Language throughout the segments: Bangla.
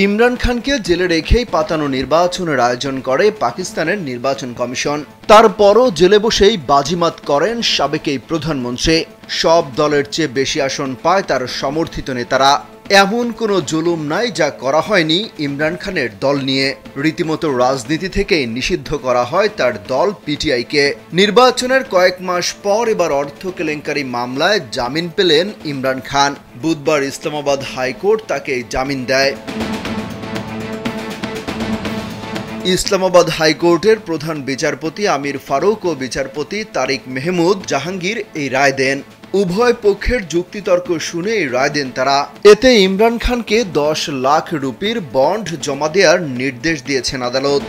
ইমরান খানকে জেলে রেখেই পাতানো নির্বাচনের আয়োজন করে পাকিস্তানের নির্বাচন কমিশন। তারপরও জেলে বসেই বাজিমাত করেন সাবেক এই প্রধানমন্ত্রী। সব দলের চেয়ে বেশি আসন পায় তার সমর্থিত নেতারা। এমন কোনো জুলুম নাই যা করা হয়নি ইমরান খানের দল নিয়ে। রীতিমতো রাজনীতি থেকে নিষিদ্ধ করা হয় তার দল পিটিআইকে। নির্বাচনের কয়েক মাস পর এবার অর্থ কেলেঙ্কারি মামলায় জামিন পেলেন ইমরান খান। বুধবার ইসলামাবাদ হাইকোর্ট তাকে জামিন দেয়। ইসলামাবাদ হাইকোর্টের প্রধান বিচারপতি আমির ফারুক ও বিচারপতি তারিক মেহমুদ জাহাঙ্গীর এই রায় দেন। উভয় পক্ষের যুক্তিতর্ক শুনে এই রায় দেন তারা। এতে ইমরান খানকে 10 লাখ রুপির বন্ড জমা দেওয়ার নির্দেশ দিয়েছেন আদালত।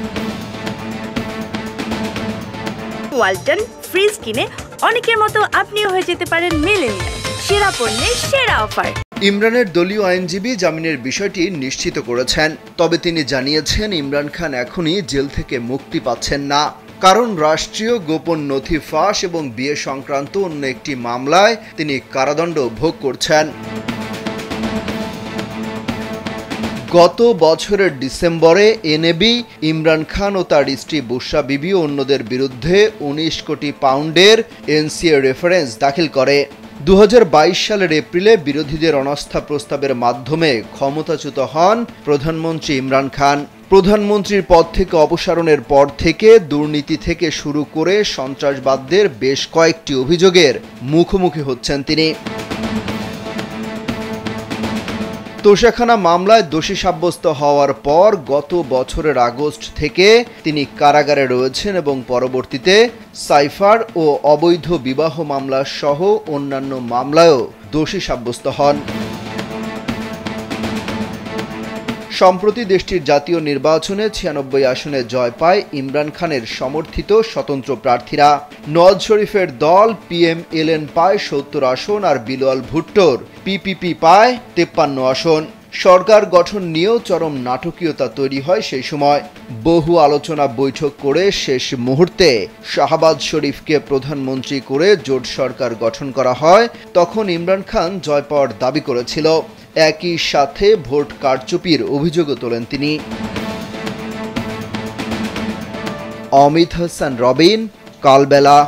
ওয়ালটন ফ্রিজ কিনে অনেকের মতো আপনিও হয়ে যেতে পারেন মিলেনিয়াল। সেরা পণ্যের সেরা অফার। ইমরানের দলীয় আইনজীবী জামিনের বিষয়টি নিশ্চিত করেছেন। তবে তিনি জানিয়েছেন ইমরান খান এখনই জেল থেকে মুক্তি পাচ্ছেন না, কারণ রাষ্ট্রীয় গোপন নথি ফাঁস এবং বিয়ে সংক্রান্ত অন্য একটি মামলায় তিনি কারাদণ্ড ভোগ করছেন। গত বছরের ডিসেম্বরে এনএবি ইমরান খান ও তার স্ত্রী বুশরা বিবি ও অন্যদের বিরুদ্ধে 19 কোটি পাউন্ডের এনসিএ রেফারেন্স দাখিল করে। 2022 সালের এপ্রিলে বিরোধীদের অনাস্থা প্রস্তাবের মাধ্যমে ক্ষমতাচ্যুত হন প্রধানমন্ত্রী ইমরান খান। প্রধানমন্ত্রীর পদ থেকে অপসারণের পর থেকে দুর্নীতি থেকে শুরু করে সন্ত্রাসবাদদের বেশ কয়েকটি অভিযোগের মুখোমুখি হচ্ছেন তিনি। তোষাখানা মামলায় দোষী সাব্যস্ত হওয়ার পর গত বছরের আগস্ট থেকে তিনি কারাগারে রয়েছেন এবং পরবর্তীতে সাইফার ও অবৈধ বিবাহ মামলা সহ অন্যান্য মামলায়ও দোষী সাব্যস্ত হন। সম্প্রতি দেশটির জাতীয় নির্বাচনে 96 আসনে জয় পায় ইমরান খানের সমর্থিত স্বতন্ত্র প্রার্থীরা। নওয়াজ শরীফের দল পিএমএলএন পায় 70 আসন আর বিলাওয়াল ভুট্টোর পিপিপি পায় 53 আসন। সরকার গঠন নিয়েও চরম নাটকীয়তা তৈরি হয় সেই সময়। বহু আলোচনা বৈঠক করে শেষ মুহূর্তে শাহবাজ শরীফকে প্রধানমন্ত্রী করে জোট সরকার গঠন করা হয়। তখন ইমরান খান জয় পাওয়ার দাবি করেছিল। একই সাথে ভোট কারচুপির অভিযোগও তোলেন তিনি। অমিত হাসান রবিন, কালবেলা।